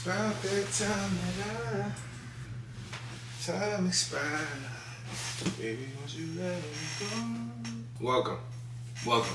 It's about that time expired. Baby, won't you let me go? Welcome.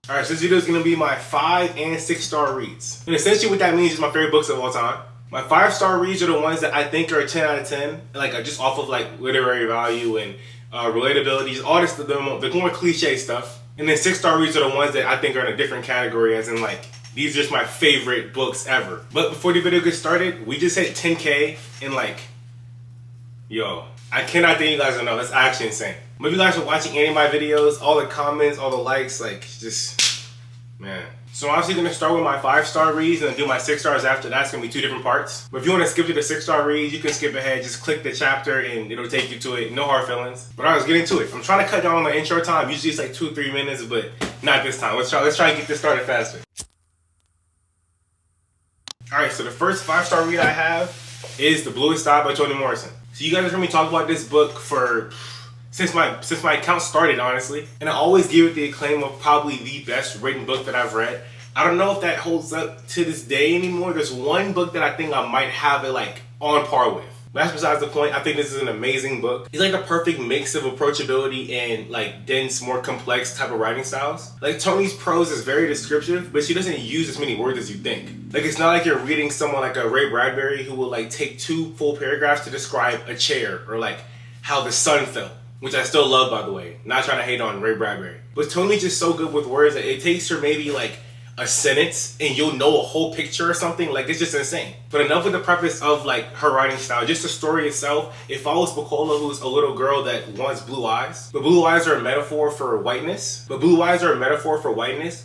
Alright, so this video is going to be my 5 and 6 star reads. And essentially what that means is my favorite books of all time. My 5 star reads are the ones that I think are a 10 out of 10. Like just off of like literary value and relatability, all this, the more cliche stuff. And then 6 star reads are the ones that I think are in a different category, as in like, these are just my favorite books ever. But before the video gets started, we just hit 10K and like, yo, I cannot thank you guys enough. That's actually insane. But if you guys are watching any of my videos, all the comments, all the likes, like just, man. So I'm obviously gonna start with my 5 star reads and then do my 6 stars after that. It's gonna be 2 different parts. But if you wanna skip to the 6 star reads, you can skip ahead, just click the chapter and it'll take you to it. No hard feelings. But alright, let's get into it. I'm trying to cut down on the intro time. Usually it's like 2-3 minutes, but not this time. Let's try to get this started faster. Alright, so the first 5 star read I have is The Bluest by Toni Morrison. So you guys have heard me talk about this book since my account started, honestly. And I always give it the acclaim of probably the best written book that I've read. I don't know if that holds up to this day anymore. There's one book that I think I might have it like on par with. That's besides the point. I think this is an amazing book. It's like a perfect mix of approachability and like dense, more complex type of writing styles. Like Toni's prose is very descriptive, but she doesn't use as many words as you think. Like it's not like you're reading someone like a Ray Bradbury who will like take 2 full paragraphs to describe a chair or like how the sun fell, which I still love, by the way. Not trying to hate on Ray Bradbury. But Toni's just so good with words that it takes her maybe like a sentence and you'll know a whole picture or something. Like it's just insane. But enough with the preface of like her writing style. Just the story itself, it follows Bukola, who's a little girl that wants blue eyes. But blue eyes are a metaphor for whiteness.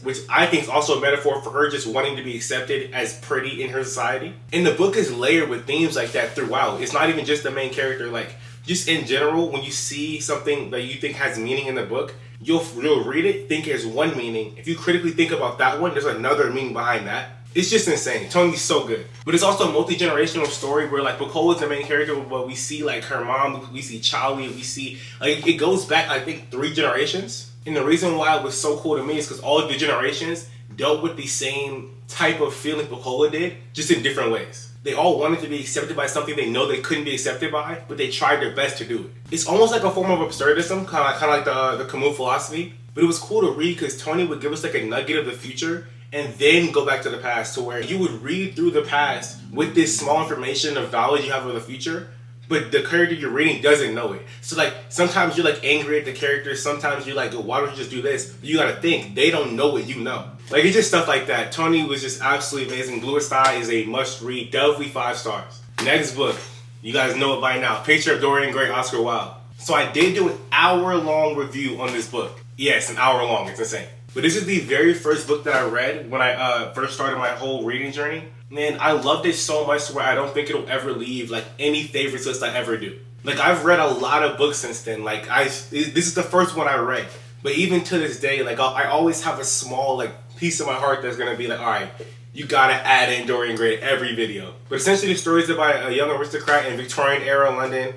Which I think is also a metaphor for her just wanting to be accepted as pretty in her society. And the book is layered with themes like that throughout. It's not even just the main character. Like just in general, when you see something that you think has meaning in the book, you'll read it, think it has one meaning. If you critically think about that one, there's another meaning behind that. It's just insane. Toni's so good. But it's also a multi-generational story where like Bukola's the main character, but we see like her mom, we see Charlie, we see like it goes back I think 3 generations. And the reason why it was so cool to me is because all of the generations dealt with the same type of feeling Bukola did, just in different ways. They all wanted to be accepted by something they know they couldn't be accepted by, but they tried their best to do it. It's almost like a form of absurdism, kind of like the Camus philosophy. But it was cool to read because Toni would give us like a nugget of the future and then go back to the past, to where you would read through the past with this small information of knowledge you have of the future, but the character you're reading doesn't know it. So like sometimes you're like angry at the character, sometimes you're like, why don't you just do this? But you gotta think, they don't know what you know. Like it's just stuff like that. Toni was just absolutely amazing. Bluest is a must read, definitely 5 stars. Next book, you guys know it by now. Picture of Dorian Gray, Oscar Wilde. So I did do an hour-long review on this book. Yes, an hour long, it's insane. But this is the very first book that I read when I first started my whole reading journey. Man, I loved it so much where I don't think it'll ever leave like any favorites list I ever do. Like I've read a lot of books since then. Like this is the first one I read. But even to this day, like I always have a small like piece of my heart that's gonna be like, all right, you gotta add in Dorian Gray every video. But essentially the story is about a young aristocrat in Victorian era London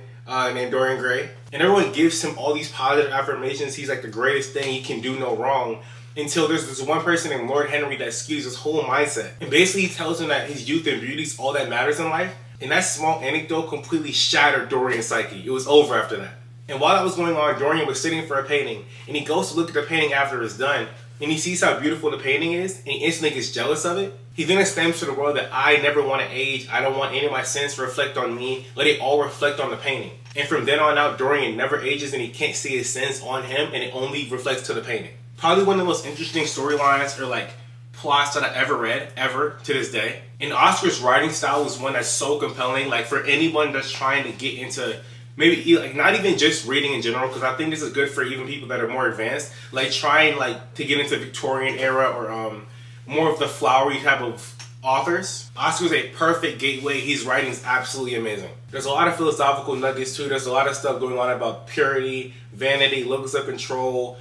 named Dorian Gray. And everyone gives him all these positive affirmations. He's like the greatest thing, he can do no wrong. Until there's this one person named Lord Henry that skews his whole mindset. And basically he tells him that his youth and beauty is all that matters in life. And that small anecdote completely shattered Dorian's psyche. It was over after that. And while that was going on, Dorian was sitting for a painting. And he goes to look at the painting after it's done. And he sees how beautiful the painting is. And he instantly gets jealous of it. He then exclaims to the world that I never want to age. I don't want any of my sins to reflect on me. Let it all reflect on the painting. And from then on out, Dorian never ages and he can't see his sins on him. And it only reflects to the painting. Probably one of the most interesting storylines or like plots that I ever read, ever, to this day. And Oscar's writing style was one that's so compelling, like for anyone that's trying to get into maybe like not even just reading in general, because I think this is good for even people that are more advanced, like trying like to get into Victorian era or more of the flowery type of authors. Oscar's a perfect gateway. His writing is absolutely amazing. There's a lot of philosophical nuggets too. There's a lot of stuff going on about purity, vanity, locus of control,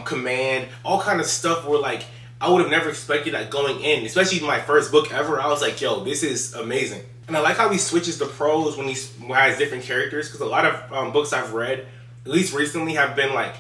command, all kind of stuff where like I would have never expected that going in, especially my first book ever. I was like, yo, this is amazing. And I like how he switches the prose when he has different characters, because a lot of books I've read, at least recently, have been like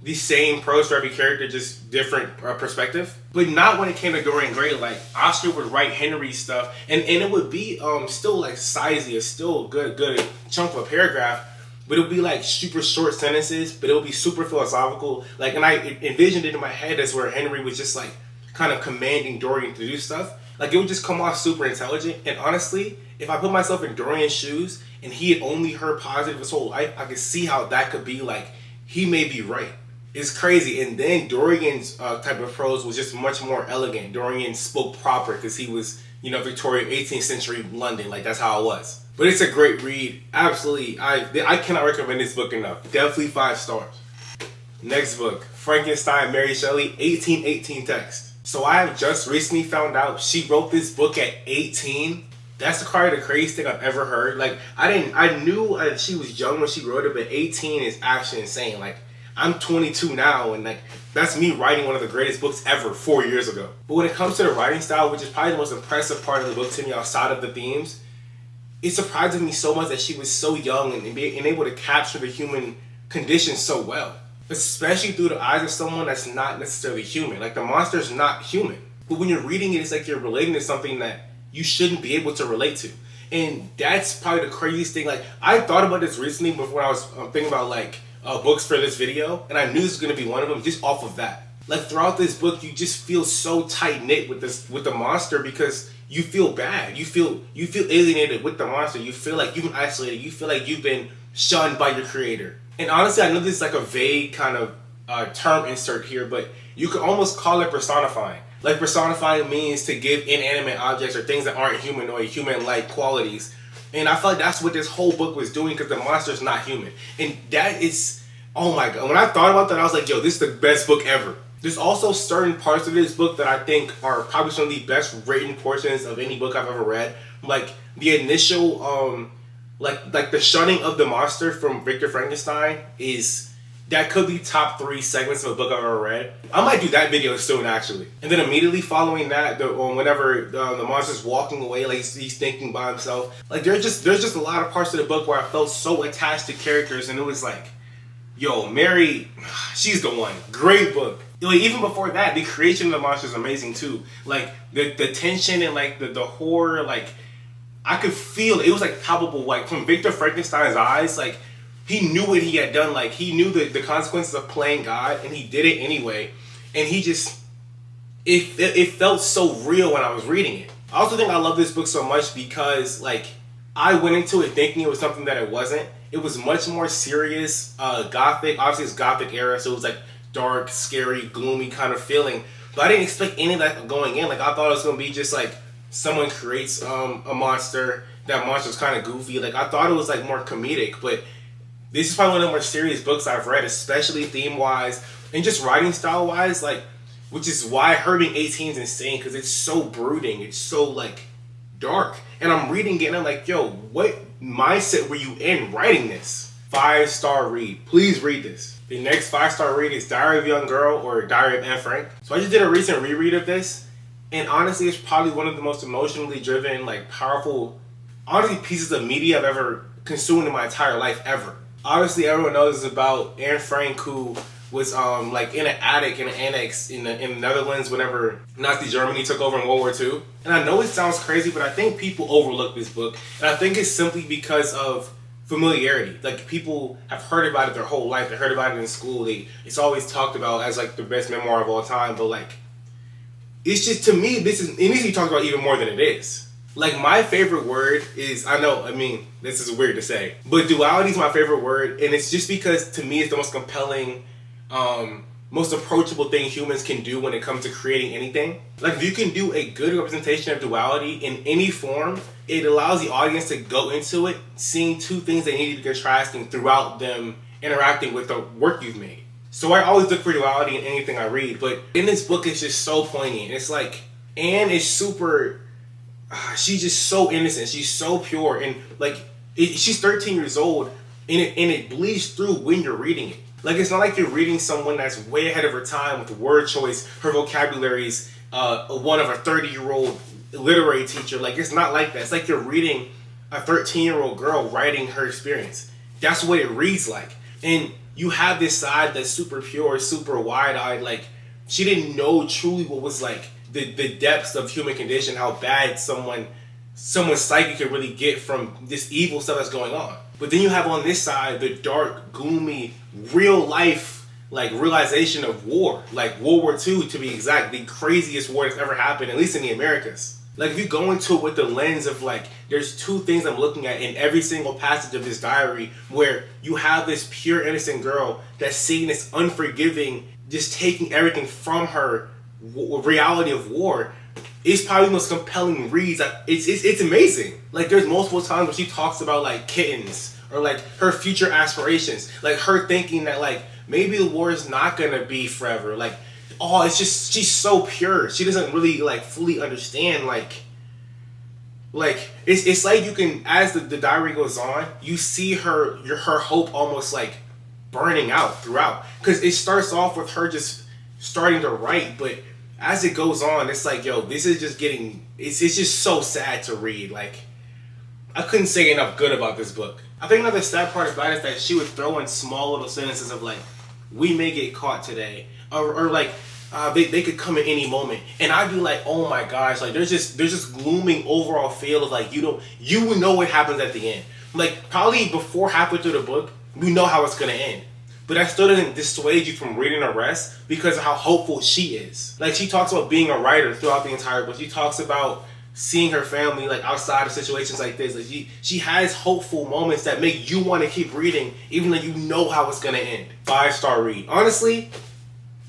the same prose for every character, just different perspective. But not when it came to Dorian Gray. Like, Oscar would write Henry's stuff, and it would be still like sizey, still good chunk of a paragraph, but it would be like super short sentences, but it would be super philosophical. Like, and I envisioned it in my head as where Henry was just like kind of commanding Dorian to do stuff. Like, it would just come off super intelligent. And honestly, if I put myself in Dorian's shoes and he had only heard positive his whole life, I could see how that could be like, he may be right. It's crazy. And then Dorian's type of prose was just much more elegant. Dorian spoke proper because he was, Victorian 18th century London. Like, that's how it was. But it's a great read. Absolutely. I cannot recommend this book enough. Definitely 5 stars. Next book, Frankenstein, Mary Shelley, 1818 text. So I have just recently found out she wrote this book at 18. That's probably the craziest thing I've ever heard. Like, I knew she was young when she wrote it, but 18 is actually insane. Like, I'm 22 now, and like, that's me writing one of the greatest books ever 4 years ago. But when it comes to the writing style, which is probably the most impressive part of the book to me outside of the themes, it surprises me so much that she was so young and being able to capture the human condition so well. Especially through the eyes of someone that's not necessarily human. Like, the monster's not human. But when you're reading it, it's like you're relating to something that you shouldn't be able to relate to. And that's probably the craziest thing. Like, I thought about this recently before I was thinking about like books for this video, and I knew this was going to be one of them just off of that. Like, throughout this book, you just feel so tight-knit with the monster because you feel bad. You feel alienated with the monster. You feel like you've been isolated. You feel like you've been shunned by your creator. And honestly, I know this is like a vague kind of term insert here, but you could almost call it personifying. Like, personifying means to give inanimate objects or things that aren't humanoid, human-like qualities. And I feel like that's what this whole book was doing because the monster's not human. And that is, oh my God. When I thought about that, I was like, yo, this is the best book ever. There's also certain parts of this book that I think are probably some of the best written portions of any book I've ever read. Like, the initial, like the shunning of the monster from Victor Frankenstein that could be top 3 segments of a book I've ever read. I might do that video soon, actually. And then immediately following that, whenever the monster's walking away, like he's thinking by himself, like there's just a lot of parts of the book where I felt so attached to characters, and it was like, yo, Mary, she's the one. Great book. Like, even before that, the creation of the monster is amazing too. Like, the tension and like the horror, like, I could feel it. It was like palpable. Like, from Victor Frankenstein's eyes, like, he knew what he had done. Like, he knew the consequences of playing God, and he did it anyway. And he just, it felt so real when I was reading it. I also think I love this book so much because, like, I went into it thinking it was something that it wasn't. It was much more serious, gothic. Obviously, it's gothic era, so it was like dark, scary, gloomy kind of feeling. But I didn't expect any of that going in. Like, I thought it was going to be just like someone creates a monster. That monster's kind of goofy. Like, I thought it was like more comedic, but this is probably one of the more serious books I've read, especially theme-wise and just writing style-wise. Like, which is why her being 18 is insane, because it's so brooding. It's so like dark. And I'm reading it and I'm like, yo, what mindset were you in writing this? 5-star read. Please read this. The next 5-star read is Diary of a Young Girl, or Diary of Anne Frank. So I just did a recent reread of this, and honestly, it's probably one of the most emotionally driven, like, powerful, honestly, pieces of media I've ever consumed in my entire life ever. Obviously, everyone knows about Anne Frank, who was like in an attic in an annex in the Netherlands whenever Nazi Germany took over in World War II. And I know it sounds crazy, but I think people overlook this book, and I think it's simply because of familiarity. Like, people have heard about it their whole life. They heard about it in school. It's always talked about as like the best memoir of all time. But like, it's just, to me, it needs to be talked about even more than it is. Like, my favorite word is, this is weird to say, but duality is my favorite word, and it's just because, to me, it's the most compelling, most approachable thing humans can do when it comes to creating anything. Like, if you can do a good representation of duality in any form, it allows the audience to go into it seeing two things they need to be contrasting throughout them interacting with the work you've made. So I always look for duality in anything I read, but in this book, it's just so poignant. It's like, Anne is super... she's just so innocent. She's so pure, and like she's 13 years old, and it bleeds through when you're reading it. Like, it's not like you're reading someone that's way ahead of her time with word choice. Her vocabulary's one of a 30-year-old literary teacher. Like, it's not like that. It's like you're reading a 13-year-old girl writing her experience. That's what it reads like. And you have this side that's super pure, super wide-eyed. Like, she didn't know truly what was like the depths of human condition, how bad someone's psyche could really get from this evil stuff that's going on. But then you have on this side the dark, gloomy, real life, like, realization of war, like World War II to be exact, the craziest war that's ever happened, at least in the Americas. Like, if you go into it with the lens of, like, there's two things I'm looking at in every single passage of this diary, where you have this pure, innocent girl that's seeing this unforgiving, just taking everything from her reality of war. It's probably the most compelling reads. It's amazing. Like, there's multiple times where she talks about, like, kittens, or, like, her future aspirations, like, her thinking that, like, maybe the war is not gonna be forever. Like, oh, it's just, she's so pure. She doesn't really, like, fully understand, like it's like you can, as the diary goes on, you see her hope almost, like, burning out throughout, because it starts off with her just starting to write, but as it goes on, it's like, yo, this is just getting, it's just so sad to read. Like, I couldn't say enough good about this book. I think another sad part about it is that she would throw in small little sentences of, like, we may get caught today, or like, they could come at any moment, and I'd be like, oh my gosh, like, there's just glooming overall feel of, like, you would know what happens at the end. Like, probably before halfway through the book, we know how it's gonna end. But that still doesn't dissuade you from reading the rest because of how hopeful she is. Like, she talks about being a writer throughout the entire book. She talks about seeing her family, like, outside of situations like this. Like, she has hopeful moments that make you want to keep reading, even though you know how it's gonna end. 5-star read. Honestly,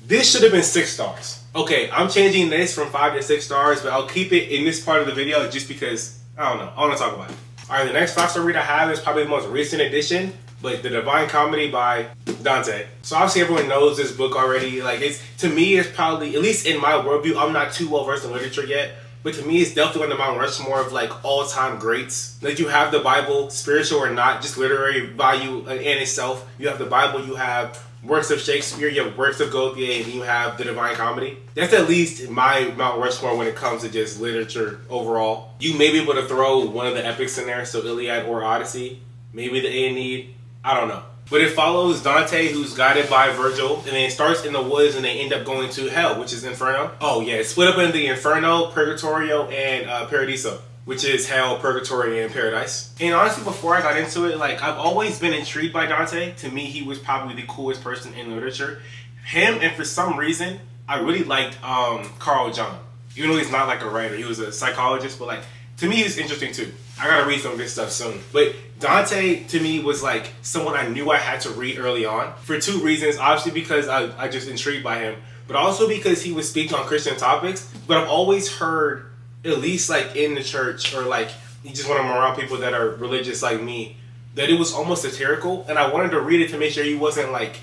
this should have been 6 stars. Okay, I'm changing this from 5 to 6 stars, but I'll keep it in this part of the video just because, I don't know, I want to talk about it. Alright, the next 5-star read I have is probably the most recent edition, but The Divine Comedy by Dante. So obviously everyone knows this book already. Like, to me, it's probably, at least in my worldview, I'm not too well versed in literature yet, but to me, it's definitely one of Mount Rushmore of, like, all-time greats. Like, you have the Bible, spiritual or not, just literary value in itself. You have the Bible, you have works of Shakespeare, you have works of Gautier, and you have The Divine Comedy. That's at least my Mount Rushmore when it comes to just literature overall. You may be able to throw one of the epics in there, so Iliad or Odyssey, maybe the Aeneid, I don't know. But it follows Dante, who's guided by Virgil, and then it starts in the woods and they end up going to hell, which is Inferno. Oh yeah, it's split up into the Inferno, Purgatorio, and Paradiso, which is hell, purgatory, and paradise. And honestly, before I got into it, like, I've always been intrigued by Dante. To me, he was probably the coolest person in literature. Him, and for some reason, I really liked Carl Jung. Even though he's not, like, a writer, he was a psychologist, but, like, to me, he's interesting too. I gotta read some of this stuff soon. But Dante, to me, was, like, someone I knew I had to read early on. For 2 reasons. Obviously because I just intrigued by him, but also because he was speaking on Christian topics. But I've always heard, at least, like, in the church, or, like, you just when I'm around people that are religious like me, that it was almost satirical, and I wanted to read it to make sure he wasn't, like,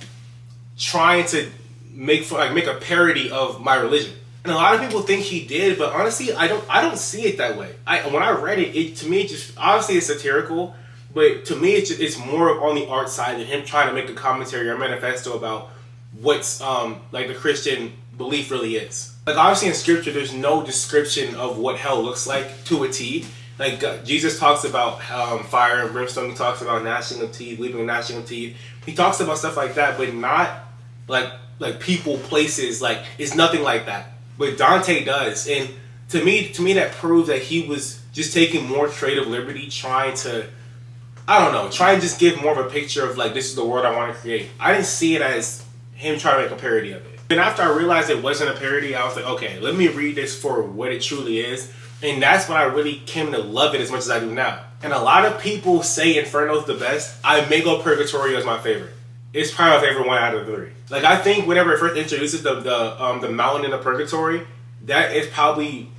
trying to make a parody of my religion. And a lot of people think he did, but honestly, I don't see it that way. When I read it, to me, it just, obviously it's satirical, but to me, it's more on the art side than him trying to make a commentary or manifesto about what's, like, the Christian belief really is. Like, obviously in scripture, there's no description of what hell looks like to a T. Like, Jesus talks about fire and brimstone. He talks about gnashing of teeth, weeping and gnashing of teeth. He talks about stuff like that, but not like people, places. Like, it's nothing like that. But Dante does, and to me that proves that he was just taking more creative liberty, trying to, I don't know, try and just give more of a picture of, like, this is the world I want to create. I didn't see it as him trying to make a parody of it. And after I realized it wasn't a parody, I was like, okay, let me read this for what it truly is. And that's when I really came to love it as much as I do now. And a lot of people say Inferno's the best. I may go Purgatorio as my favorite. It's probably my favorite one out of the 3. Like, I think whenever it first introduces the mountain in the purgatory, that is probably,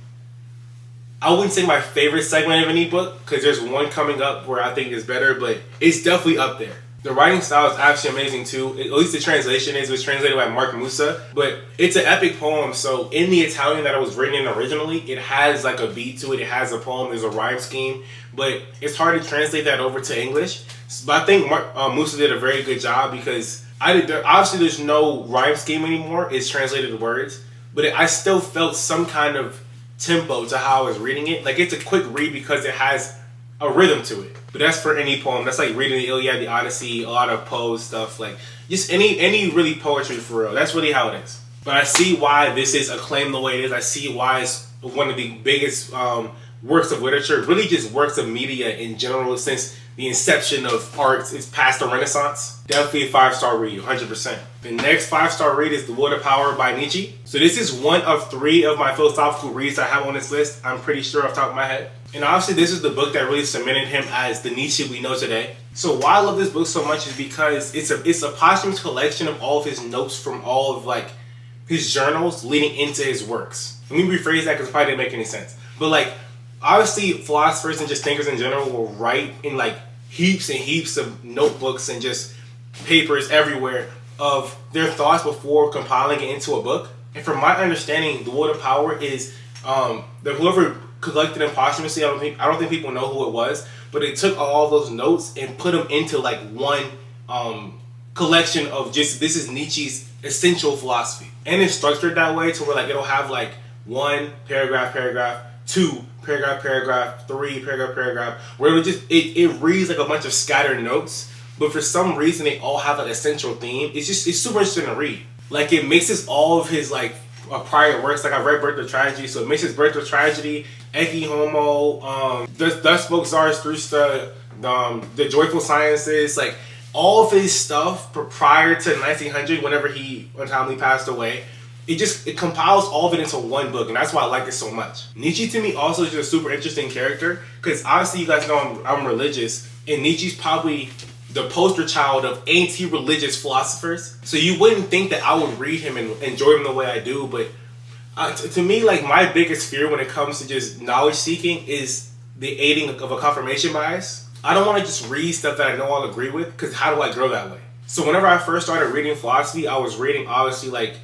I wouldn't say my favorite segment of any book, because there's one coming up where I think is better, but it's definitely up there. The writing style is absolutely amazing too. At least the translation is. It was translated by Mark Musa, but it's an epic poem. So in the Italian that it was written in originally, it has, like, a beat to it. It has a poem. There's a rhyme scheme, but it's hard to translate that over to English. But I think Musa did a very good job, because obviously there's no rhyme scheme anymore. It's translated words, but I still felt some kind of tempo to how I was reading it. Like, it's a quick read because it has a rhythm to it. But that's for any poem. That's like reading the Iliad, the Odyssey, a lot of Poe's stuff, like just any really poetry for real. That's really how it is. But I see why this is acclaimed the way it is. I see why it's one of the biggest works of literature, really just works of media in general since the inception of arts. It's past the Renaissance. Definitely a 5-star read, 100%. The next 5-star read is The Will to Power by Nietzsche. So this is one of 3 of my philosophical reads I have on this list. I'm pretty sure off the top of my head. And obviously this is the book that really cemented him as the Nietzsche we know today. So why I love this book so much is because it's a posthumous collection of all of his notes from all of like his journals leading into his works. Let me rephrase that because it probably didn't make any sense. But like, obviously philosophers and just thinkers in general will write in like heaps and heaps of notebooks and just papers everywhere of their thoughts before compiling it into a book. And from my understanding, The Will to Power is that whoever collected them posthumously, I don't think people know who it was, but it took all those notes and put them into like one collection of just, this is Nietzsche's essential philosophy. And it's structured that way to where like it'll have like 1 paragraph, 2 paragraph, 3 paragraph, where it reads like a bunch of scattered notes, but for some reason they all have like a central theme. It's super interesting to read. Like it mixes all of his like prior works. Like I read Birth of Tragedy, so it mixes Birth of Tragedy, Ecce Homo, Thus Spoke Zarathustra, the Joyful Sciences, like all of his stuff prior to 1900, whenever he untimely passed away. It compiles all of it into one book, and that's why I like it so much. Nietzsche to me also is just a super interesting character, because obviously you guys know I'm religious, and Nietzsche's probably the poster child of anti-religious philosophers. So you wouldn't think that I would read him and enjoy him the way I do, but to me, like my biggest fear when it comes to just knowledge seeking is the aiding of a confirmation bias. I don't want to just read stuff that I know I'll agree with, because how do I grow that way? So whenever I first started reading philosophy, I was reading obviously like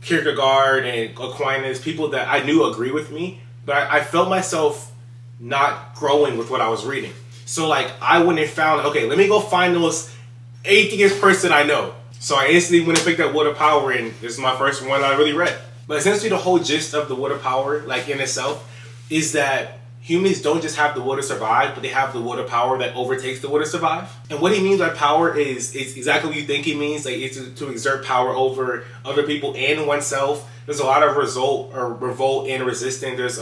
Kierkegaard and Aquinas, people that I knew agree with me, but I felt myself not growing with what I was reading. So like I went and found, okay, let me go find the most atheist person I know. So I instantly went and picked up Will to Power, and this is my first one I really read. But essentially the whole gist of the Will to Power, like in itself, is that humans don't just have the will to survive, but they have the will to power that overtakes the will to survive. And what he means by power is exactly what you think he means. Like it's to exert power over other people and oneself. There's a lot of revolt and resistance. There's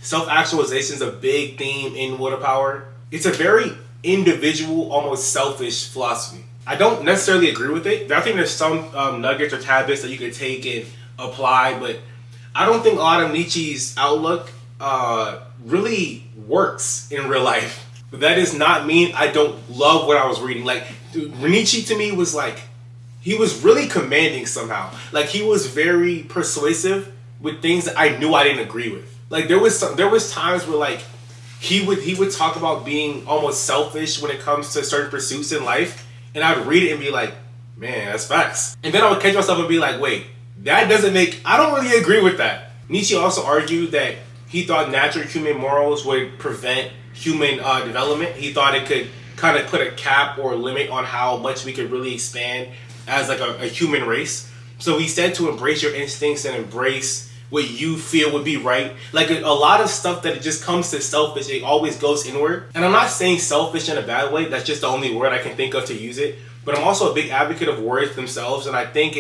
self-actualization is a big theme in Will to Power. It's a very individual, almost selfish philosophy. I don't necessarily agree with it. I think there's some nuggets or tidbits that you could take and apply, but I don't think a lot of Nietzsche's outlook really works in real life. But that does not mean I don't love what I was reading. Like Nietzsche to me was like, he was really commanding somehow. Like he was very persuasive with things that I knew I didn't agree with. Like there was times where like he would talk about being almost selfish when it comes to certain pursuits in life, and I'd read it and be like, man, that's facts. And then I would catch myself and be like, wait, I don't really agree with that. Nietzsche also argued that he thought natural human morals would prevent human development. He thought it could kind of put a cap or a limit on how much we could really expand as like a human race. So he said to embrace your instincts and embrace what you feel would be right. Like a lot of stuff that it just comes to selfish, it always goes inward. And I'm not saying selfish in a bad way. That's just the only word I can think of to use it. But I'm also a big advocate of words themselves. And I think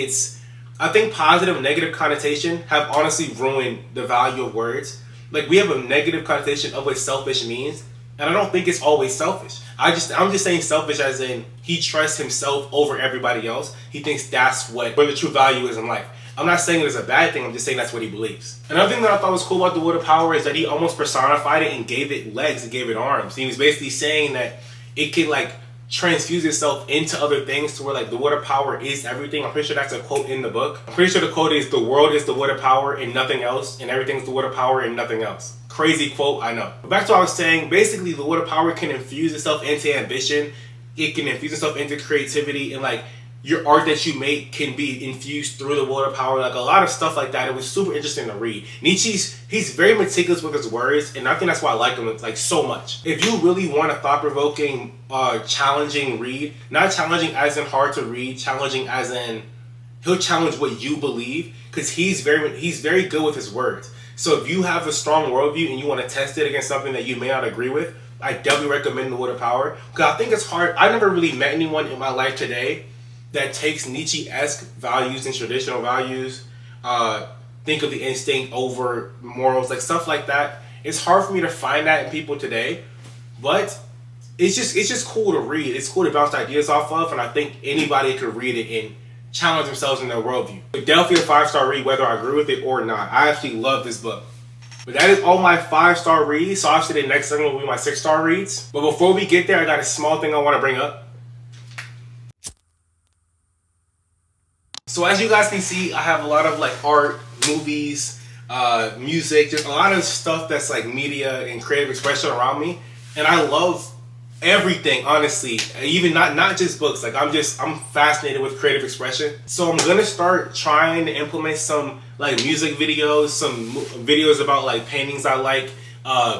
positive and negative connotation have honestly ruined the value of words. Like we have a negative connotation of what selfish means, and I don't think it's always selfish. I'm just saying selfish as in he trusts himself over everybody else. He thinks that's where the true value is in life. I'm not saying it's a bad thing, I'm just saying that's what he believes. Another thing that I thought was cool about the Will to Power is that he almost personified it and gave it legs and gave it arms. He was basically saying that it can like transfuse itself into other things to where like the Will to Power is everything. I'm pretty sure that's a quote in the book. I'm pretty sure the quote is, the world is the Will to Power and nothing else, and everything's the Will to Power and nothing else. Crazy quote, I know. But back to what I was saying, basically the Will to Power can infuse itself into ambition. It can infuse itself into creativity, and like your art that you make can be infused through the Will to Power. Like a lot of stuff like that. It was super interesting to read. He's very meticulous with his words, and I think that's why I like him like so much. If you really want a thought-provoking, challenging read, not challenging as in hard to read, challenging as in he'll challenge what you believe, because he's very good with his words. So if you have a strong worldview and you want to test it against something that you may not agree with, I definitely recommend The Wood of Power. Because I think it's hard. I never really met anyone in my life today that takes Nietzsche-esque values and traditional values, think of the instinct over morals, like stuff like that. It's hard for me to find that in people today, but it's just cool to read. It's cool to bounce ideas off of, and I think anybody could read it and challenge themselves in their worldview. But definitely a 5-star read, whether I agree with it or not. I actually love this book. But that is all my 5-star reads. So obviously the next segment will be my 6-star reads. But before we get there, I got a small thing I want to bring up. So as you guys can see, I have a lot of like art, movies, music, just a lot of stuff that's like media and creative expression around me. And I love everything, honestly. Even not just books. Like I'm fascinated with creative expression. So I'm gonna start trying to implement some like music videos, some videos about like paintings I like,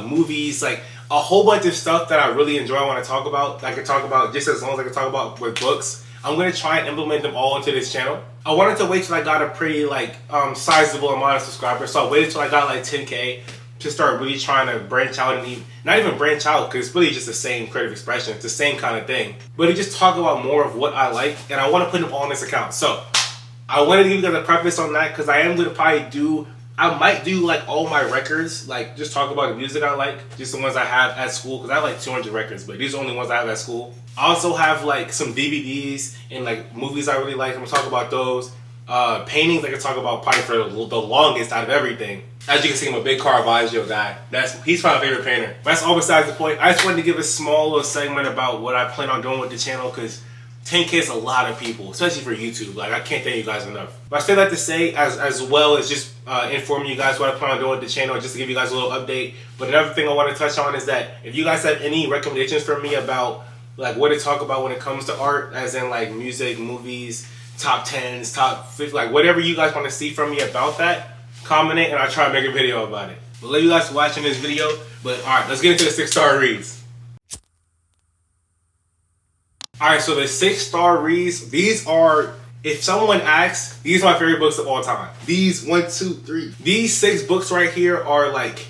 movies, like a whole bunch of stuff that I really enjoy. I want to talk about. I can talk about just as long as I can talk about with books. I'm gonna try and implement them all into this channel. I wanted to wait till I got a pretty like sizable amount of subscribers, so I waited till I got like 10K to start really trying to branch out and not even branch out, because it's really just the same creative expression. It's the same kind of thing, but to just talk about more of what I like, and I want to put them all on this account. So I wanted to give you guys a preface on that, because I am gonna probably I might do like all my records, like just talk about the music I like, just the ones I have at school, because I have like 200 records, but these are the only ones I have at school. I also have like some DVDs and like movies I really like. I'm gonna talk about those. Paintings I can talk about probably for the longest out of everything. As you can see, I'm a big Caravaggio guy. He's my favorite painter. But that's all besides the point. I just wanted to give a small little segment about what I plan on doing with the channel, because 10K is a lot of people, especially for YouTube. Like, I can't thank you guys enough. But I still like to say, as well as just informing you guys what I plan on doing with the channel, just to give you guys a little update. But another thing I want to touch on is that if you guys have any recommendations for me about like what to talk about when it comes to art, as in like music, movies, top 10s, top 50, like whatever you guys want to see from me about that, comment it and I'll try to make a video about it. But love you guys for watching this video. But alright, let's get into the 6-star reads. Alright, so the 6-star reads, these are, if someone asks, these are my favorite books of all time. These 1, 2, 3. These 6 books right here are like,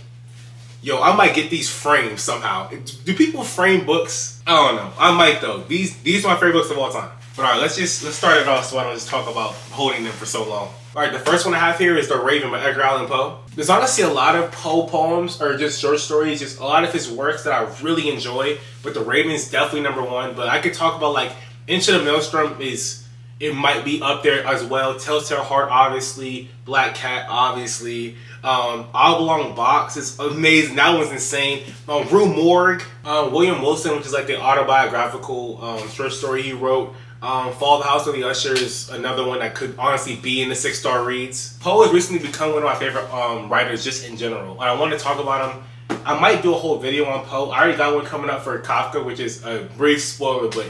yo, I might get these framed somehow. Do people frame books? I don't know. I might though. These are my favorite books of all time. But alright, let's start it off so I don't just talk about holding them for so long. Alright, the first one I have here is The Raven by Edgar Allan Poe. There's honestly a lot of Poe poems, or just short stories, just a lot of his works that I really enjoy, but The Raven is definitely number one. But I could talk about like Into the Maelstrom it might be up there as well. Telltale Heart, obviously. Black Cat, obviously. Oblong Box is amazing. That one's insane. Rue Morgue, William Wilson, which is like the autobiographical short story he wrote. Fall of the House of the Usher is another one that could honestly be in the 6-star reads. Poe has recently become one of my favorite writers just in general. And I want to talk about him. I might do a whole video on Poe. I already got one coming up for Kafka, which is a brief spoiler, but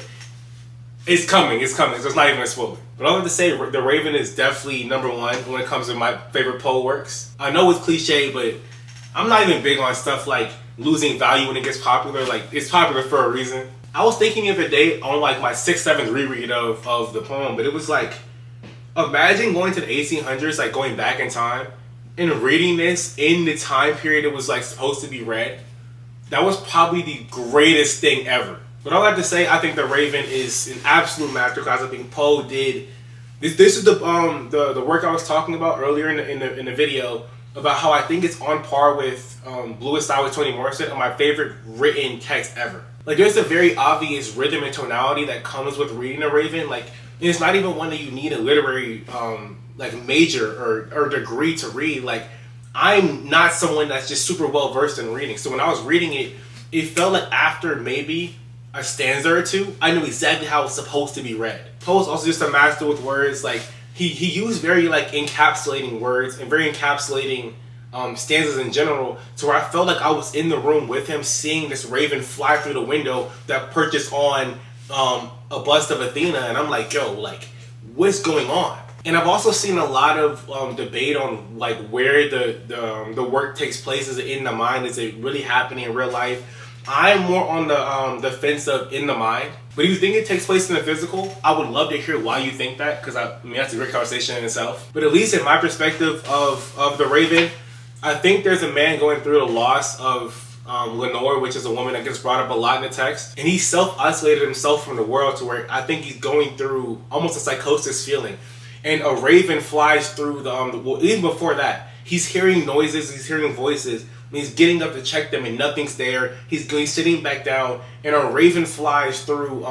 it's coming, so it's not even a spoiler. But I want to say The Raven is definitely number one when it comes to my favorite Poe works. I know it's cliche, but I'm not even big on stuff like losing value when it gets popular. Like, it's popular for a reason. I was thinking the other day on like my 6th, 7th reread of the poem, but it was like, imagine going to the 1800s, like going back in time, and reading this in the time period it was like supposed to be read. That was probably the greatest thing ever. But all I have to say, I think The Raven is an absolute masterclass. I think Poe did this is the work I was talking about earlier in the video about how I think it's on par with Bluest with Toni Morrison and my favorite written text ever. Like, there's a very obvious rhythm and tonality that comes with reading The Raven. Like, it's not even one that you need a literary like major or degree to read. Like, I'm not someone that's just super well versed in reading. So when I was reading it, it felt like after maybe a stanza or two, I knew exactly how it's supposed to be read. Poe's also just a master with words. Like, he used very like encapsulating words and very encapsulating stanzas in general, to where I felt like I was in the room with him, seeing this raven fly through the window that perches on a bust of Athena, and I'm like, yo, like, what's going on? And I've also seen a lot of debate on like where the work takes place. Is it in the mind? Is it really happening in real life? I'm more on the fence of in the mind. But if you think it takes place in the physical, I would love to hear why you think that, because I mean that's a great conversation in itself. But at least in my perspective of The Raven, I think there's a man going through the loss of Lenore, which is a woman that gets brought up a lot in the text. And he self-isolated himself from the world to where I think he's going through almost a psychosis feeling. And a raven flies through well, even before that, he's hearing noises, he's hearing voices, and he's getting up to check them and nothing's there. He's sitting back down, and a raven flies through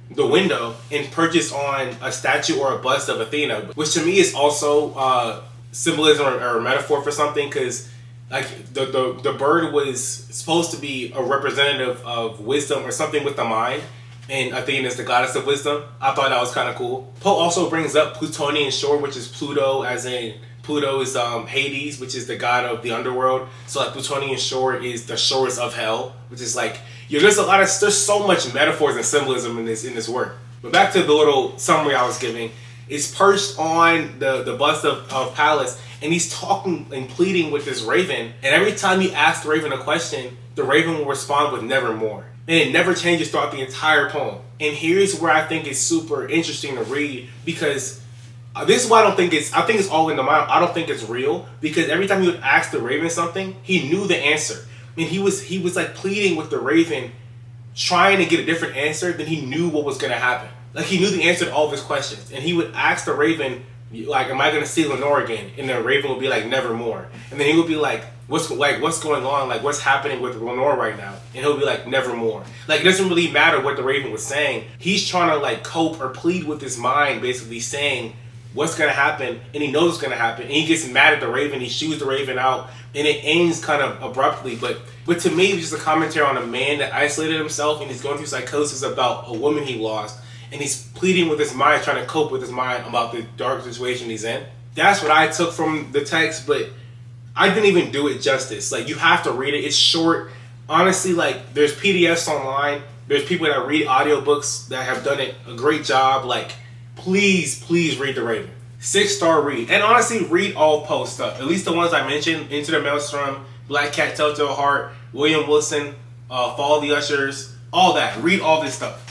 the window and perches on a statue or a bust of Athena, which to me is also symbolism or metaphor for something, because like the bird was supposed to be a representative of wisdom or something with the mind, and Athena is the goddess of wisdom. I thought that was kind of cool. Poe also brings up Plutonian shore, which is Pluto, as in Pluto is Hades, which is the god of the underworld. So like Plutonian shore is the shores of hell, which is like, there's so much metaphors and symbolism in this work. But back to the little summary I was giving. It's perched on the bust of Pallas, and he's talking and pleading with this raven. And every time he asks the raven a question, the raven will respond with nevermore. And it never changes throughout the entire poem. And here's where I think it's super interesting to read, because this is why I think it's all in the mind. I don't think it's real, because every time he would ask the raven something, he knew the answer. I mean, he was like pleading with the raven, trying to get a different answer than he knew what was going to happen. Like, he knew the answer to all of his questions, and he would ask the raven, like, am I going to see Lenore again? And the raven would be like, nevermore. And then he would be like, what's going on? Like, what's happening with Lenore right now? And he'll be like, nevermore. Like, it doesn't really matter what the raven was saying. He's trying to like cope or plead with his mind, basically saying what's going to happen, and he knows what's going to happen. And he gets mad at the raven. He shoos the raven out, and it ends kind of abruptly. But to me, it's just a commentary on a man that isolated himself, and he's going through psychosis about a woman he lost. And he's pleading with his mind, trying to cope with his mind about the dark situation he's in. That's what I took from the text, but I didn't even do it justice. Like, you have to read it. It's short. Honestly, like, there's PDFs online. There's people that read audiobooks that have done it a great job. Like, please read The Raven. 6-star read. And honestly, read all Poe stuff. At least the ones I mentioned. Into the Maelstrom, Black Cat, Telltale Heart, William Wilson, Fall of the Ushers, all that. Read all this stuff.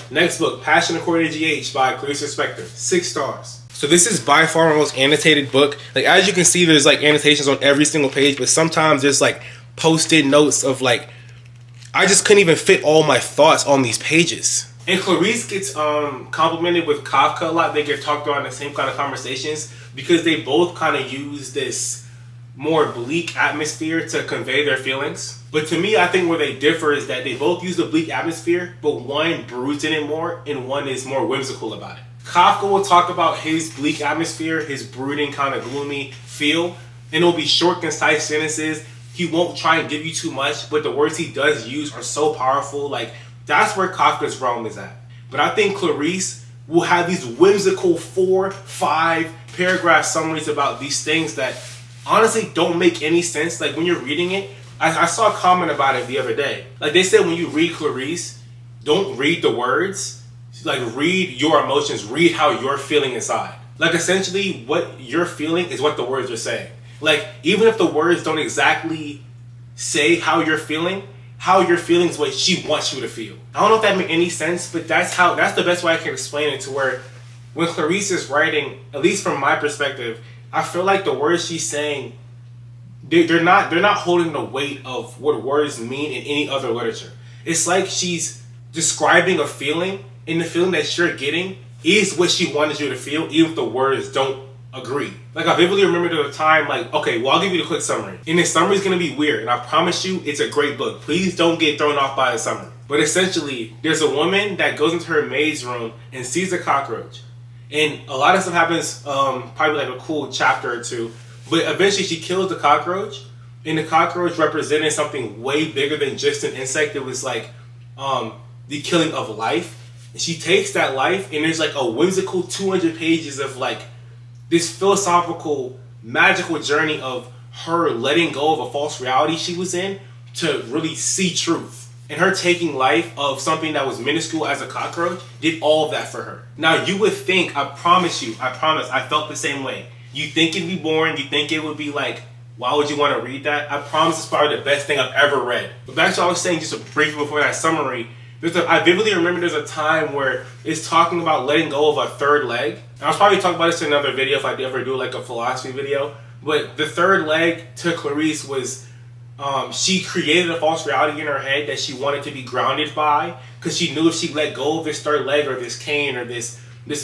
Next book, Passion According to GH by Clarice Lispector. 6 stars. So this is by far my most annotated book. Like, as you can see, there's like annotations on every single page, but sometimes there's like post-it notes of like, I just couldn't even fit all my thoughts on these pages. And Clarice gets complimented with Kafka a lot. They get talked about in the same kind of conversations because they both kind of use this more bleak atmosphere to convey their feelings. But to me, I think where they differ is that they both use the bleak atmosphere, but one broods in it more and one is more whimsical about it. Kafka will talk about his bleak atmosphere, his brooding kind of gloomy feel, and it'll be short, concise sentences. He won't try and give you too much, but the words he does use are so powerful. Like, that's where Kafka's realm is at. But I think Clarice will have these whimsical 4-5 paragraph summaries about these things that honestly don't make any sense. Like, when you're reading it, I saw a comment about it the other day. Like, they said when you read Clarice, don't read the words. Like, read your emotions. Read how you're feeling inside. Like, essentially, what you're feeling is what the words are saying. Like, even if the words don't exactly say how you're feeling is what she wants you to feel. I don't know if that makes any sense, but that's the best way I can explain it, to where when Clarice is writing, at least from my perspective, I feel like the words she's saying, they're not holding the weight of what words mean in any other literature. It's like she's describing a feeling, and the feeling that you're getting is what she wanted you to feel, even if the words don't agree. Like, I vividly remember there was a time, like, okay, well, I'll give you the quick summary. And the summary is going to be weird, and I promise you it's a great book. Please don't get thrown off by the summary. But essentially, there's a woman that goes into her maid's room and sees a cockroach. And a lot of stuff happens, probably like a cool chapter or two. But eventually she kills the cockroach, and the cockroach represented something way bigger than just an insect. It was like the killing of life. And she takes that life, and there's like a whimsical 200 pages of like this philosophical, magical journey of her letting go of a false reality she was in to really see truth. And her taking life of something that was minuscule as a cockroach did all of that for her. Now, you would think, I promise, I felt the same way. You think it'd be boring, you think it would be like, why would you want to read that? I promise it's probably the best thing I've ever read. But back to what I was saying just briefly before that summary, I vividly remember there's a time where it's talking about letting go of a third leg. And I'll probably talk about this in another video if I ever do like a philosophy video. But the third leg to Clarice was She created a false reality in her head that she wanted to be grounded by, because she knew if she let go of this third leg or this cane or this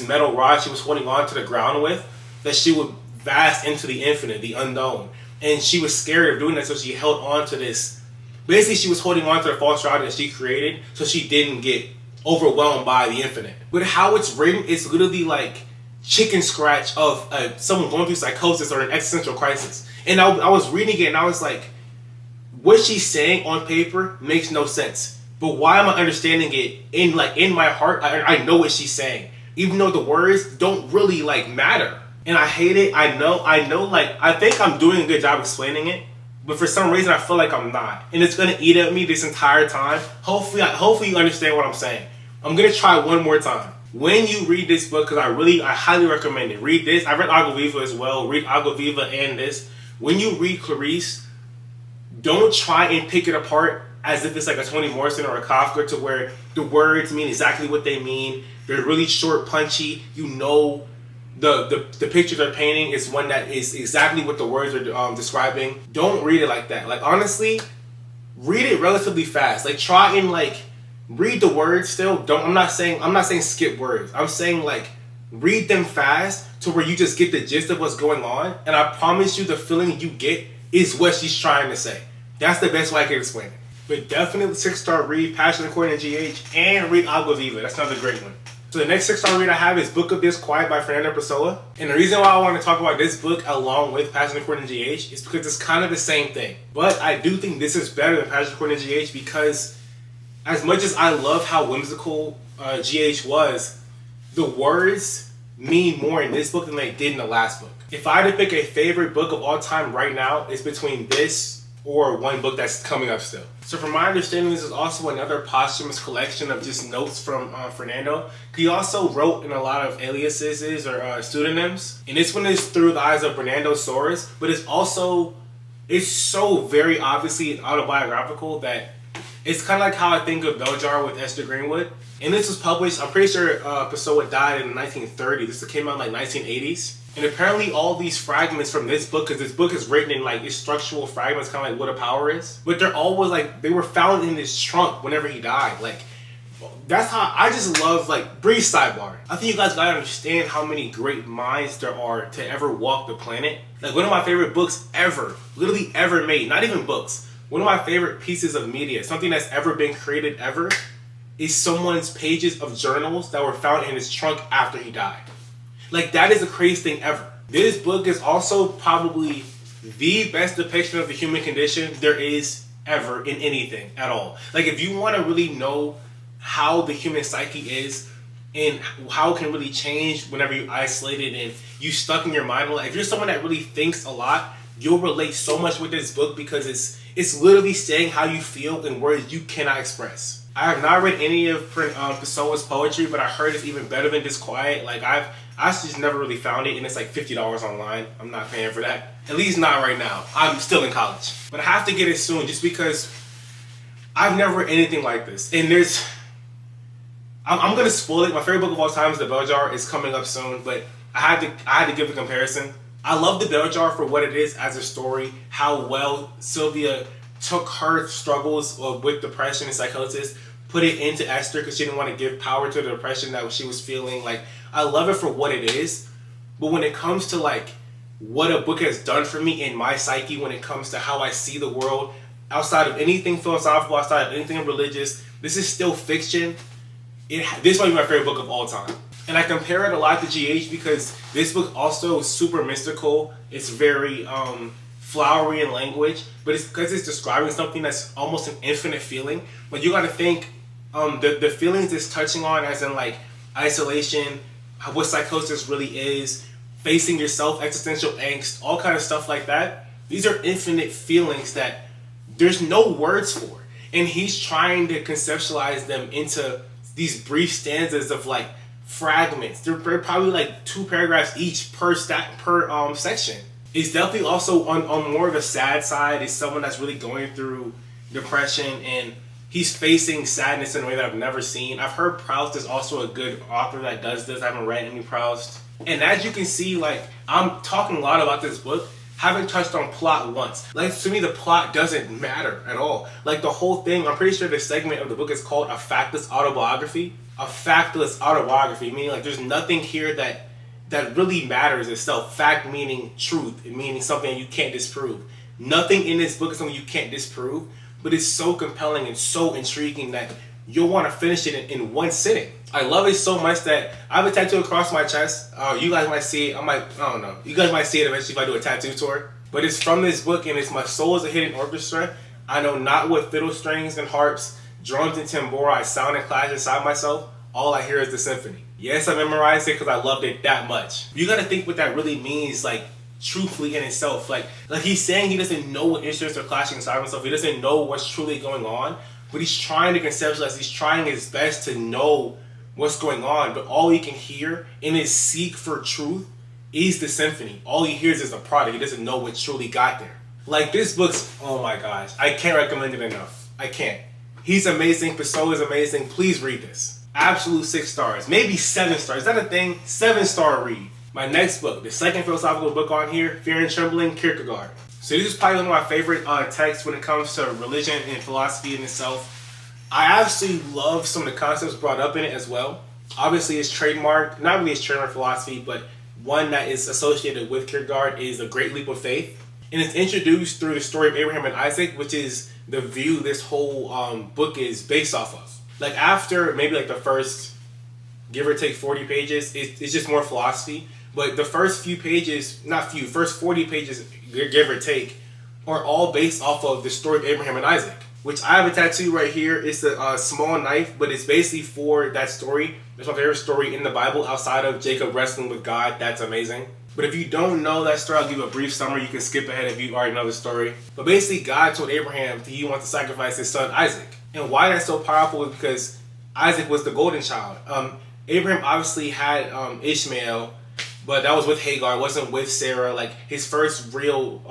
metal rod she was holding on to the ground with, that she would vast into the infinite, the unknown. And she was scared of doing that, so she held on to this. Basically, she was holding on to the false reality that she created, so she didn't get overwhelmed by the infinite. But how it's written, it's literally like chicken scratch of someone going through psychosis or an existential crisis. And I was reading it and I was like, what she's saying on paper makes no sense. But why am I understanding it in my heart? I know what she's saying, even though the words don't really like matter. And I hate it. I know, like, I think I'm doing a good job explaining it, but for some reason I feel like I'm not. And it's going to eat at me this entire time. Hopefully you understand what I'm saying. I'm going to try one more time. When you read this book, because I highly recommend it. Read this. I read Agua Viva as well. Read Agua Viva and this. When you read Clarice, don't try and pick it apart as if it's like a Toni Morrison or a Kafka, to where the words mean exactly what they mean. They're really short, punchy. You know the picture they're painting is one that is exactly what the words are describing. Don't read it like that. Like, honestly, read it relatively fast. Like, try and like read the words still. I'm not saying skip words. I'm saying like read them fast to where you just get the gist of what's going on. And I promise you, the feeling you get is what she's trying to say. That's the best way I can explain it. But definitely 6-star read Passion According to GH, and read Agua Viva. That's another great one. So the next 6-star read I have is Book of Disquiet by Fernando Pessoa. And the reason why I want to talk about this book along with Passion According to GH is because it's kind of the same thing. But I do think this is better than Passion According to GH, because as much as I love how whimsical GH was, the words mean more in this book than they did in the last book. If I had to pick a favorite book of all time right now, it's between this or one book that's coming up still. So from my understanding, this is also another posthumous collection of just notes from Fernando. He also wrote in a lot of aliases or pseudonyms. And this one is through the eyes of Bernardo Soares, but it's so very obviously autobiographical that it's kind of like how I think of Bell Jar with Esther Greenwood. And this was published, I'm pretty sure Pessoa died in the 1930s. This came out in like 1980s. And apparently all these fragments from this book, because this book is written in like these structural fragments, kind of like what a power is. But they're always like, they were found in his trunk whenever he died. Like, that's how I just love, like, brief sidebar. I think you guys gotta understand how many great minds there are to ever walk the planet. Like, one of my favorite books ever, literally ever made, not even books, one of my favorite pieces of media, something that's ever been created ever, is someone's pages of journals that were found in his trunk after he died. Like, that is the craziest thing ever. This book is also probably the best depiction of the human condition there is ever in anything at all. Like, if you want to really know how the human psyche is and how it can really change whenever you isolate it and you stuck in your mind a lot, if you're someone that really thinks a lot, you'll relate so much with this book, because it's literally saying how you feel in words you cannot express. I have not read any of Pessoa's poetry, but I heard it's even better than Disquiet. Like, I just never really found it, and it's like $50 online. I'm not paying for that. At least not right now. I'm still in college. But I have to get it soon, just because I've never read anything like this. And I'm going to spoil it. My favorite book of all time is The Bell Jar. It's coming up soon, but I had to give a comparison. I love The Bell Jar for what it is as a story, how well Sylvia took her struggles with depression and psychosis, put it into Esther because she didn't want to give power to the depression that she was feeling. Like, I love it for what it is, but when it comes to like what a book has done for me in my psyche, when it comes to how I see the world, outside of anything philosophical, outside of anything religious, this is still fiction. This might be my favorite book of all time. And I compare it a lot to GH because this book also is super mystical. It's very flowery in language, but it's because it's describing something that's almost an infinite feeling. But you got to think the feelings it's touching on, as in like isolation, what psychosis really is, facing yourself, existential angst, all kind of stuff like that. These are infinite feelings that there's no words for, and he's trying to conceptualize them into these brief stanzas of like fragments. They're probably like 2 paragraphs each per section. It's definitely also on more of a sad side. It's someone that's really going through depression, and he's facing sadness in a way that I've never seen. I've heard Proust is also a good author that does this. I haven't read any Proust. And as you can see, like, I'm talking a lot about this book, Haven't touched on plot once. Like, to me, the plot doesn't matter at all. Like, the whole thing, I'm pretty sure the segment of the book is called a factless autobiography. A factless autobiography, meaning like there's nothing here that really matters itself. Fact meaning truth, meaning something that you can't disprove. Nothing in this book is something you can't disprove, but it's so compelling and so intriguing that you'll want to finish it in one sitting. I love it so much that I have a tattoo across my chest. You guys might see it. I don't know. You guys might see it eventually if I do a tattoo tour. But it's from this book, and it's "My soul is a hidden orchestra. I know not what fiddle strings and harps, drums and tambora I sound and clash inside myself. All I hear is the symphony." Yes, I memorized it because I loved it that much. You got to think what that really means, like, truthfully in itself. Like he's saying he doesn't know what instruments are clashing inside himself. He doesn't know what's truly going on. But he's trying to conceptualize. He's trying his best to know what's going on. But all he can hear in his seek for truth is the symphony. All he hears is the product. He doesn't know what truly got there. Like, this book's, oh my gosh, I can't recommend it enough. I can't. He's amazing. Pessoa is amazing. Please read this. Absolute 6 stars. Maybe 7 stars. Is that a thing? 7-star read. My next book, the second philosophical book on here, Fear and Trembling, Kierkegaard. So this is probably one of my favorite texts when it comes to religion and philosophy in itself. I absolutely love some of the concepts brought up in it as well. Obviously, it's trademarked, not really his trademark philosophy, but one that is associated with Kierkegaard is A Great Leap of Faith. And it's introduced through the story of Abraham and Isaac, which is the view this whole book is based off of. Like, after maybe like the first, give or take 40 pages, it's just more philosophy. But the first few pages, first 40 pages, give or take, are all based off of the story of Abraham and Isaac. Which I have a tattoo right here. It's a small knife, but it's basically for that story. It's my favorite story in the Bible outside of Jacob wrestling with God. That's amazing. But if you don't know that story, I'll give you a brief summary. You can skip ahead if you already know the story. But basically, God told Abraham that he wants to sacrifice his son Isaac. And why that's so powerful is because Isaac was the golden child. Abraham obviously had Ishmael, but that was with Hagar. It wasn't with Sarah. Like, his first real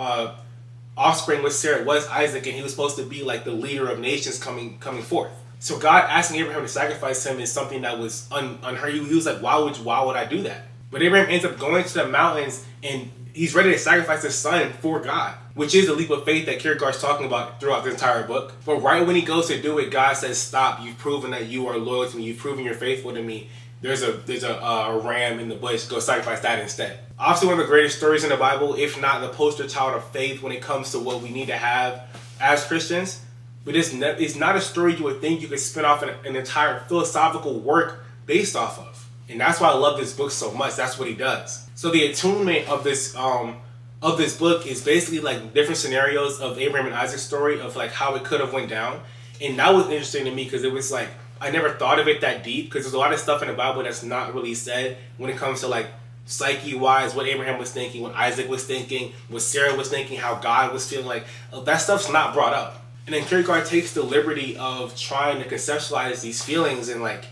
offspring with Sarah was Isaac, and he was supposed to be like the leader of nations coming forth. So God asking Abraham to sacrifice him is something that was unheard. He was like, why would I do that? But Abraham ends up going to the mountains, and he's ready to sacrifice his son for God, which is a leap of faith that Kierkegaard's talking about throughout the entire book. But right when he goes to do it, God says, "Stop! You've proven that you are loyal to me. You've proven you're faithful to me. There's a ram in the bush. Go sacrifice that instead." Obviously, one of the greatest stories in the Bible, if not the poster child of faith when it comes to what we need to have as Christians. But it's not a story you would think you could spin off an entire philosophical work based off of. And that's why I love this book so much. That's what he does. So the attunement of this book is basically like different scenarios of Abraham and Isaac's story of like how it could have went down. And that was interesting to me because it was like, I never thought of it that deep because there's a lot of stuff in the Bible that's not really said when it comes to like psyche-wise, what Abraham was thinking, what Isaac was thinking, what Sarah was thinking, how God was feeling. Like, that stuff's not brought up. And then Kierkegaard takes the liberty of trying to conceptualize these feelings, and like,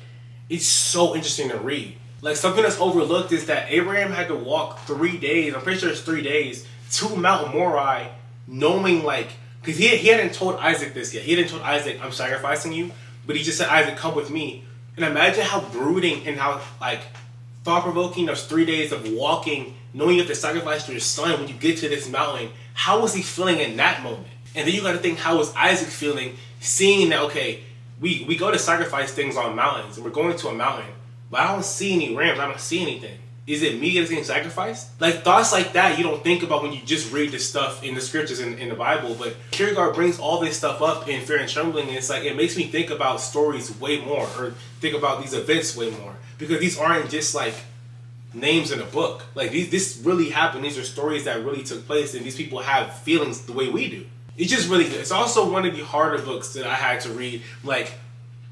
it's so interesting to read. Like, something that's overlooked is that Abraham had to walk 3 days, I'm pretty sure it's 3 days, to Mount Moriah, knowing like, because he hadn't told Isaac this yet. He hadn't told Isaac, "I'm sacrificing you," but he just said, "Isaac, come with me." And imagine how brooding and how like thought-provoking those 3 days of walking, knowing you have to sacrifice your son when you get to this mountain. How was he feeling in that moment? And then you got to think, how was Isaac feeling seeing that, okay, we go to sacrifice things on mountains, and we're going to a mountain, but I don't see any rams, I don't see anything. Is it me that's getting sacrificed? Like, thoughts like that you don't think about when you just read this stuff in the scriptures in the Bible. But Kierkegaard brings all this stuff up in Fear and Trembling, and it's like, it makes me think about stories way more, or think about these events way more. Because these aren't just like names in a book. Like, this really happened. These are stories that really took place, and these people have feelings the way we do. It's just really good. It's also one of the harder books that I had to read. Like,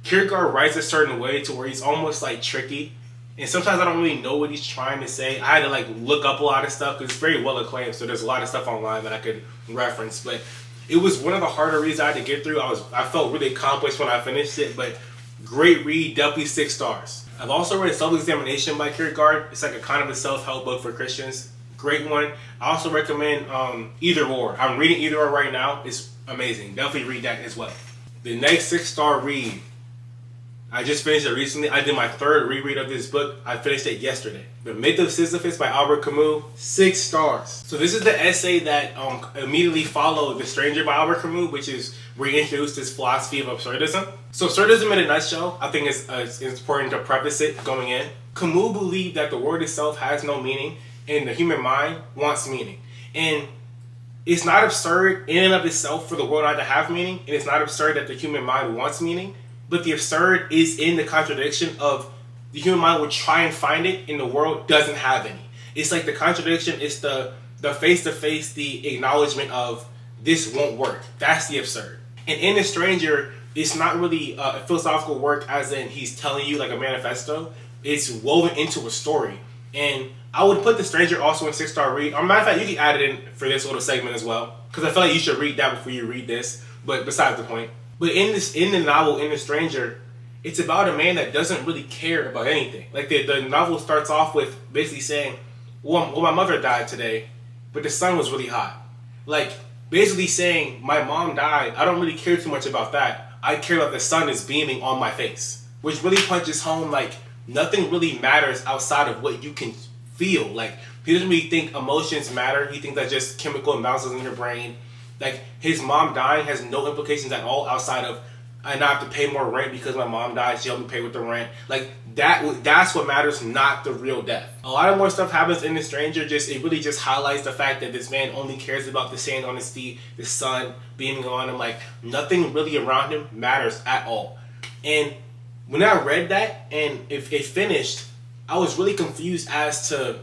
Kierkegaard writes a certain way to where he's almost like tricky. And sometimes I don't really know what he's trying to say. I had to like look up a lot of stuff because it's very well acclaimed. So there's a lot of stuff online that I could reference. But it was one of the harder reads I had to get through. I felt really accomplished when I finished it. But great read, definitely 6 stars. I've also read Self-Examination by Kierkegaard. It's like a kind of a self-help book for Christians. Great one. I also recommend Either Or. I'm reading Either Or right now. It's amazing. Definitely read that as well. The next 6-star read. I just finished it recently. I did my third reread of this book. I finished it yesterday. The Myth of Sisyphus by Albert Camus, 6 stars. So this is the essay that immediately followed The Stranger by Albert Camus, which is where he introduced this philosophy of absurdism. So absurdism in a nutshell, I think it's important to preface it going in. Camus believed that the world itself has no meaning and the human mind wants meaning. And it's not absurd in and of itself for the world not to have meaning, and it's not absurd that the human mind wants meaning, but the absurd is in the contradiction of the human mind would try and find it and the world doesn't have any. It's like the contradiction is the face-to-face, the acknowledgement of this won't work. That's the absurd. And in The Stranger, it's not really a philosophical work as in he's telling you like a manifesto. It's woven into a story. And I would put The Stranger also in 6-star read. Matter of fact, you can add it in for this little segment as well, because I feel like you should read that before you read this. But besides the point. But in the novel, in The Stranger, it's about a man that doesn't really care about anything. Like the novel starts off with basically saying, well, my mother died today, but the sun was really hot. Like basically saying, my mom died. I don't really care too much about that. I care that the sun is beaming on my face, which really punches home like nothing really matters outside of what you can feel. Like he doesn't really think emotions matter. He thinks that's just chemical imbalances in your brain. Like his mom dying has no implications at all outside of I now have to pay more rent because my mom died. She helped me pay with the rent. Like that's what matters, not the real death. A lot of more stuff happens in The Stranger. It really just highlights the fact that this man only cares about the sand on his feet, the sun beaming on him. Like nothing really around him matters at all. And when I read that and it finished, I was really confused as to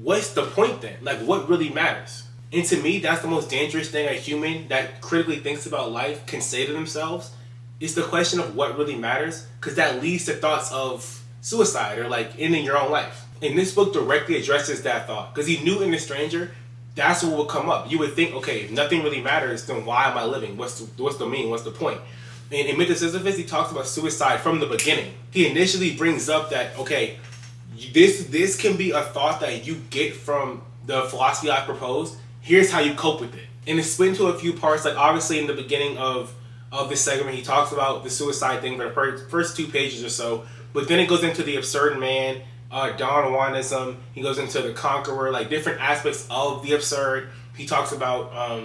what's the point then? Like what really matters? And to me, that's the most dangerous thing a human that critically thinks about life can say to themselves. It's the question of what really matters, because that leads to thoughts of suicide or like ending your own life. And this book directly addresses that thought, because he knew in The Stranger, that's what would come up. You would think, okay, if nothing really matters, then why am I living? What's the meaning? What's the point? And in Myth of Sisyphus, he talks about suicide from the beginning. He initially brings up that, okay, this can be a thought that you get from the philosophy I proposed. Here's how you cope with it. And it's split into a few parts. Like obviously in the beginning of this segment, he talks about the suicide thing for the first 2 pages or so. But then it goes into the absurd man, Don Juanism. He goes into the conqueror, like different aspects of the absurd. He talks about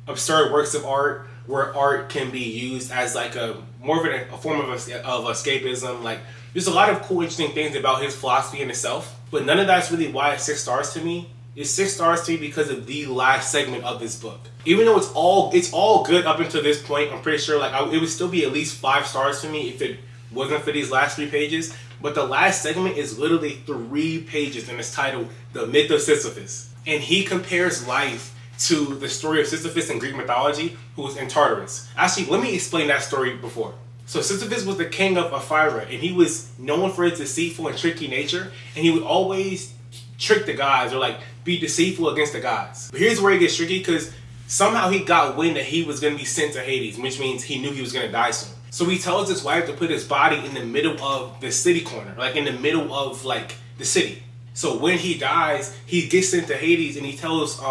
absurd works of art, where art can be used as like a form of escapism. Like there's a lot of cool, interesting things about his philosophy in itself. But none of that's really why it's 6 stars to me. It's 6 stars to me because of the last segment of this book. Even though it's all good up until this point, I'm pretty sure it would still be at least 5 stars to me if it wasn't for these last 3 pages. But the last segment is literally 3 pages and it's titled The Myth of Sisyphus. And he compares life to the story of Sisyphus in Greek mythology, who was in Tartarus. Actually, let me explain that story before. So Sisyphus was the king of Ephyra, and he was known for his deceitful and tricky nature, and he would always trick the gods or like be deceitful against the gods. But here's where it gets tricky, because somehow he got wind that he was going to be sent to Hades, which means he knew he was going to die soon. So he tells his wife to put his body in the middle of the city corner, like in the middle of like the city. So when he dies, he gets sent to Hades, and he tells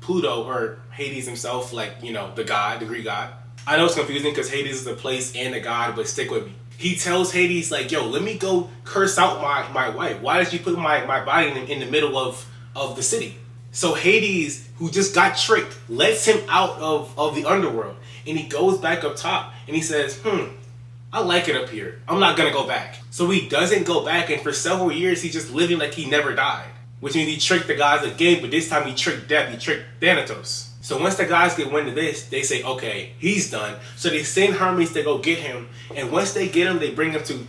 Pluto, or Hades himself, like, you know, the god, the Greek god. I know it's confusing because Hades is a place and a god, but stick with me. He tells Hades, like, yo, let me go curse out my wife. Why did you put my body in the middle of the city? So Hades, who just got tricked, lets him out of the underworld. And he goes back up top and he says, I like it up here. I'm not going to go back. So he doesn't go back. And for several years, he's just living like he never died. Which means he tricked the gods again, but this time he tricked death. He tricked Thanatos. So once the guys get wind of this, they say, okay, he's done. So they send Hermes to go get him. And once they get him, they bring him to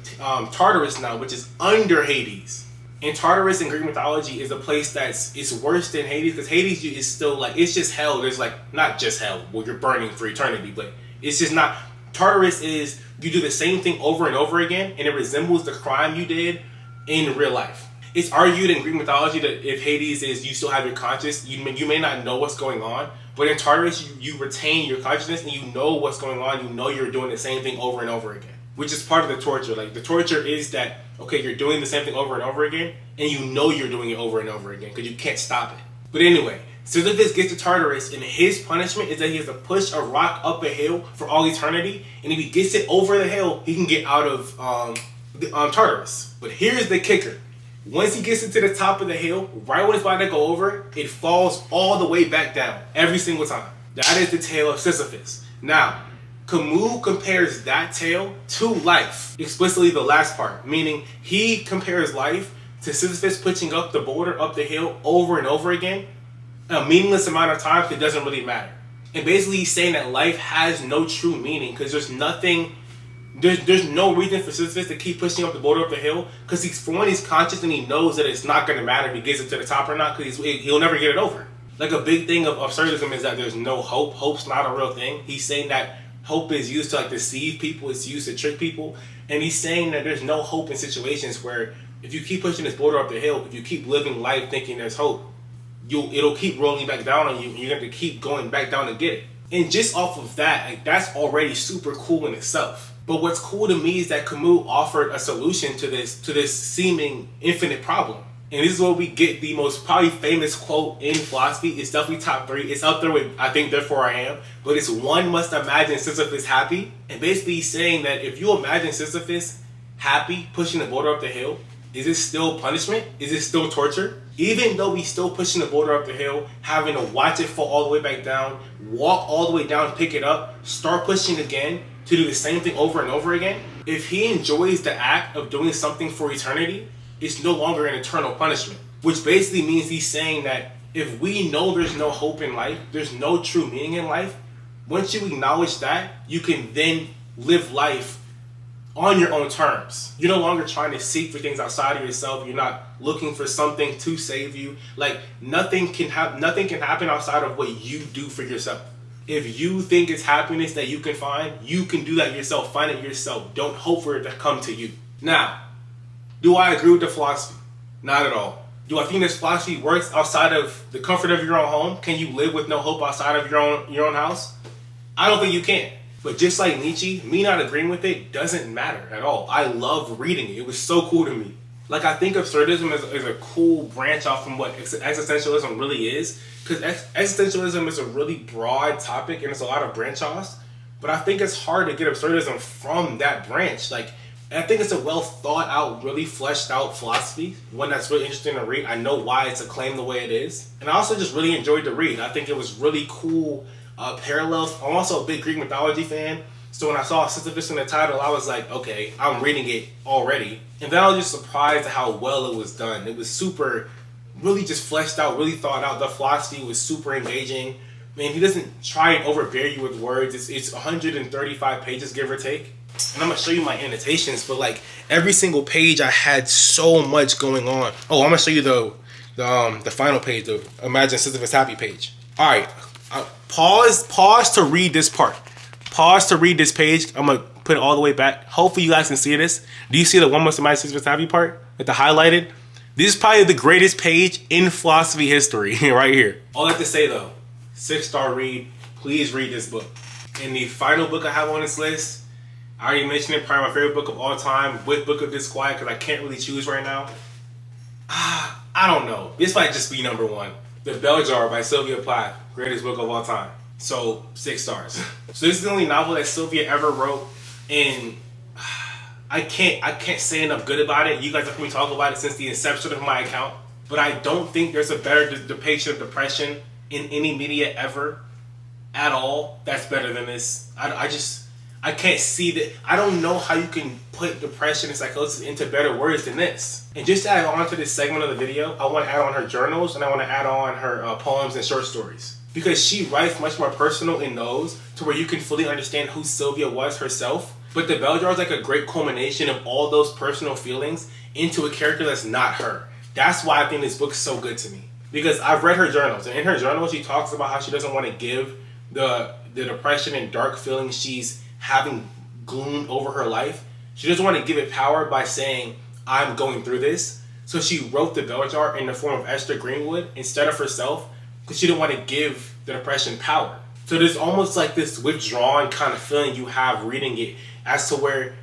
Tartarus now, which is under Hades. And Tartarus in Greek mythology is a place it's worse than Hades, because Hades is still like, it's just hell. There's like, not just hell, well, you're burning for eternity, but it's just not. Tartarus is, you do the same thing over and over again, and it resembles the crime you did in real life. It's argued in Greek mythology that if Hades is, you still have your conscience, you may not know what's going on, but in Tartarus, you retain your consciousness and you know what's going on. You know you're doing the same thing over and over again, which is part of the torture. Like the torture is that, okay, you're doing the same thing over and over again, and you know you're doing it over and over again because you can't stop it. But anyway, Sisyphus gets to Tartarus, and his punishment is that he has to push a rock up a hill for all eternity, and if he gets it over the hill, he can get out of Tartarus. But here's the kicker. Once he gets it to the top of the hill, right when it's about to go over, it falls all the way back down, every single time. That is the tale of Sisyphus. Now, Camus compares that tale to life, explicitly the last part, meaning he compares life to Sisyphus pushing up the boulder, up the hill, over and over again, a meaningless amount of time, because it doesn't really matter. And basically he's saying that life has no true meaning, because there's no reason for Sisyphus to keep pushing up the boulder up the hill, because for one, he's conscious and he knows that it's not going to matter if he gets it to the top or not, because he'll never get it over. Like, a big thing of absurdism is that there's no hope. Hope's not a real thing. He's saying that hope is used to deceive people, it's used to trick people, and he's saying that there's no hope in situations where if you keep pushing this boulder up the hill, if you keep living life thinking there's hope, it'll keep rolling back down on you, and you're going to keep going back down to get it. And just off of that, that's already super cool in itself. But what's cool to me is that Camus offered a solution to this seeming infinite problem. And this is where we get the most probably famous quote in philosophy. It's definitely top 3. It's up there with I think therefore I am. But it's one must imagine Sisyphus happy. And basically he's saying that if you imagine Sisyphus happy pushing the boulder up the hill, is it still punishment? Is it still torture? Even though he's still pushing the boulder up the hill, having to watch it fall all the way back down, walk all the way down, pick it up, start pushing again to do the same thing over and over again. If he enjoys the act of doing something for eternity, it's no longer an eternal punishment. Which basically means he's saying that if we know there's no hope in life, there's no true meaning in life, once you acknowledge that, you can then live life on your own terms. You're no longer trying to seek for things outside of yourself. You're not looking for something to save you. Like, nothing can happen outside of what you do for yourself. If you think it's happiness that you can find, you can do that yourself. Find it yourself. Don't hope for it to come to you. Now, do I agree with the philosophy? Not at all. Do I think this philosophy works outside of the comfort of your own home? Can you live with no hope outside of your own house? I don't think you can. But just like Nietzsche, me not agreeing with it doesn't matter at all. I love reading it. It was so cool to me. Like, I think absurdism is a cool branch off from what existentialism really is. Because existentialism is a really broad topic and it's a lot of branch offs. But I think it's hard to get absurdism from that branch. Like, I think it's a well thought out, really fleshed out philosophy. One that's really interesting to read. I know why it's acclaimed the way it is. And I also just really enjoyed the read. I think it was really cool parallels. I'm also a big Greek mythology fan. So when I saw Sisyphus in the title, I was like, okay, I'm reading it already. And then I was just surprised at how well it was done. It was super, really just fleshed out, really thought out. The philosophy was super engaging. Man, he doesn't try and overbear you with words. It's 135 pages, give or take. And I'm going to show you my annotations, but like every single page I had so much going on. Oh, I'm going to show you the final page, the Imagine Sisyphus Happy page. All right, pause to read this part. Pause to read this page. I'm going to put it all the way back. Hopefully you guys can see this. Do you see the one must imagine Sisyphus happy part? With the highlighted? This is probably the greatest page in philosophy history right here. All I have to say though, 6-star read. Please read this book. And the final book I have on this list, I already mentioned it, probably my favorite book of all time, with Book of Disquiet, because I can't really choose right now. I don't know. This might just be number 1. The Bell Jar by Sylvia Plath, greatest book of all time. So 6 stars. So this is the only novel that Sylvia ever wrote, and I can't say enough good about it. You guys have heard me talk about it since the inception of my account, but I don't think there's a better depiction of depression in any media ever, at all. That's better than this. I can't see that. I don't know how you can put depression and psychosis into better words than this. And just to add on to this segment of the video, I want to add on her journals and I want to add on her poems and short stories. Because she writes much more personal in those to where you can fully understand who Sylvia was herself. But The Bell Jar is like a great culmination of all those personal feelings into a character that's not her. That's why I think this book is so good to me. Because I've read her journals, and in her journals she talks about how she doesn't want to give the depression and dark feelings she's having gloomed over her life. She doesn't want to give it power by saying, I'm going through this. So she wrote The Bell Jar in the form of Esther Greenwood instead of herself, because she didn't want to give the depression power. So there's almost like this withdrawn kind of feeling you have reading it, as to where,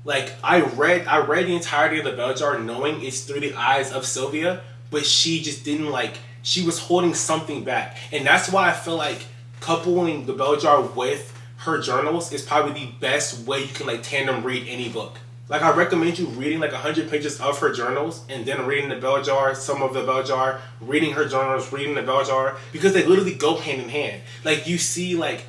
like, I read the entirety of The Bell Jar knowing it's through the eyes of Sylvia, but she just didn't like she was holding something back. And that's why I feel like coupling the bell jar with her journals is probably the best way you can like tandem read any book. Like I recommend you reading like 100 pages of her journals and then reading the bell jar, some of the bell jar, reading her journals, reading the bell jar, because they literally go hand in hand. Like you see like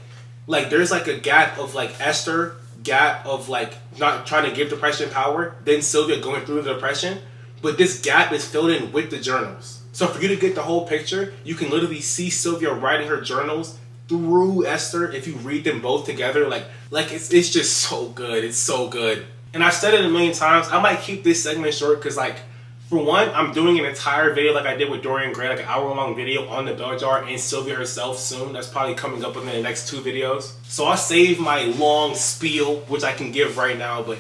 there's like a gap of like Esther, gap of like not trying to give depression power, then Sylvia going through the depression, but this gap is filled in with the journals. So for you to get the whole picture, you can literally see Sylvia writing her journals through Esther if you read them both together. Like it's just so good. It's so good. And I've said it a million times. I might keep this segment short because like, for one, I'm doing an entire video like I did with Dorian Gray, like an hour-long video on the bell jar and Sylvia herself soon. That's probably coming up within the next 2 videos. So I'll save my long spiel, which I can give right now, but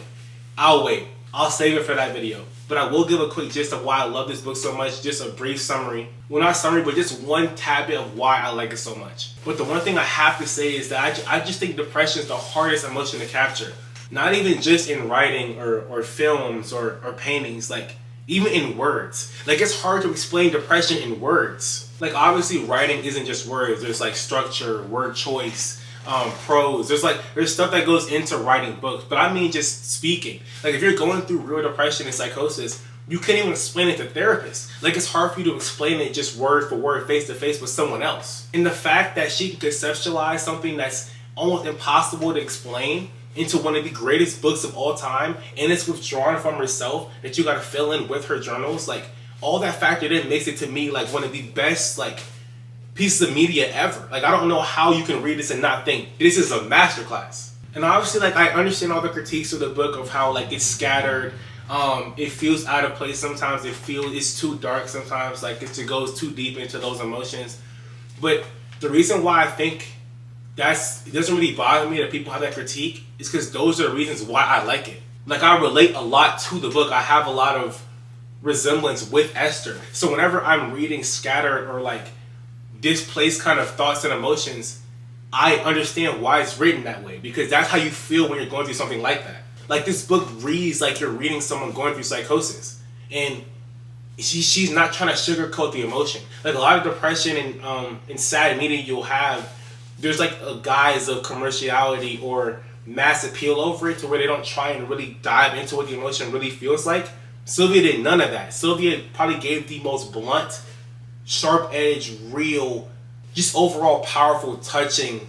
I'll wait. I'll save it for that video. But I will give a quick gist of why I love this book so much, just a brief summary. Well, not summary, but just one tad bit of why I like it so much. But the one thing I have to say is that I just think depression is the hardest emotion to capture. Not even just in writing or films or paintings, like even in words. Like it's hard to explain depression in words. Like obviously writing isn't just words. There's like structure, word choice, prose. There's stuff that goes into writing books. But I mean just speaking. Like if you're going through real depression and psychosis, you can't even explain it to therapists. Like it's hard for you to explain it just word for word, face to face with someone else. And the fact that she can conceptualize something that's almost impossible to explain into one of the greatest books of all time, and it's withdrawn from herself that you gotta fill in with her journals, like all that factored in makes it to me like one of the best like pieces of media ever. Like I don't know how you can read this and not think this is a masterclass. And obviously like I understand all the critiques of the book of how like it's scattered, it feels out of place sometimes, it's too dark sometimes, like it goes too deep into those emotions. But the reason why I think it doesn't really bother me that people have that critique is because those are the reasons why I like it. Like I relate a lot to the book. I have a lot of resemblance with Esther. So whenever I'm reading scattered or like displaced kind of thoughts and emotions, I understand why it's written that way, because that's how you feel when you're going through something like that. Like this book reads like you're reading someone going through psychosis, and she's not trying to sugarcoat the emotion. Like a lot of depression and sad media you'll have, there's like a guise of commerciality or mass appeal over it to where they don't try and really dive into what the emotion really feels like. Sylvia did none of that. Sylvia probably gave the most blunt, sharp-edged, real, just overall powerful, touching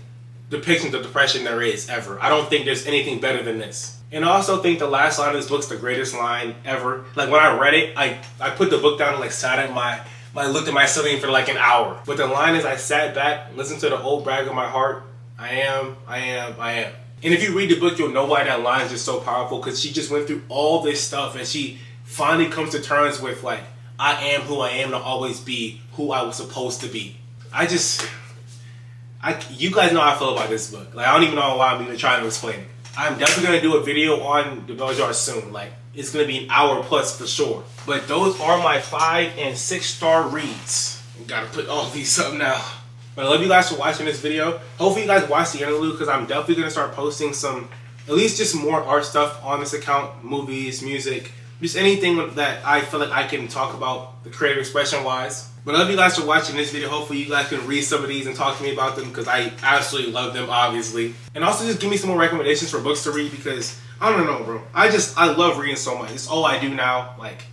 depiction of depression there is ever. I don't think there's anything better than this. And I also think the last line of this book's the greatest line ever. Like when I read it, I put the book down and like sat at I looked at my ceiling for like an hour. But the line is, I sat back, listened to the old brag of my heart. I am. And if you read the book, you'll know why that line is just so powerful, because she just went through all this stuff and she finally comes to terms with like, I am who I am and I'll always be who I was supposed to be. You guys know how I feel about this book. Like I don't even know why I'm even trying to explain it. I'm definitely going to do a video on the bell jar soon. Like it's going to be an hour plus for sure. But those are my 5 and 6 star reads. Gotta put all these up now. But I love you guys for watching this video. Hopefully you guys watch the interlude, because I'm definitely going to start posting some, at least just more art stuff on this account. Movies, music, just anything that I feel like I can talk about the creative expression wise. But I love you guys for watching this video. Hopefully you guys can read some of these and talk to me about them, because I absolutely love them, obviously. And also just give me some more recommendations for books to read, because I don't know, bro. I love reading so much. It's all I do now. Like,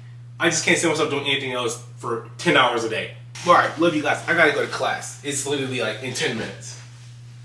I just can't see myself doing anything else for 10 hours a day. Alright, love you guys. I gotta go to class. It's literally like in 10 minutes.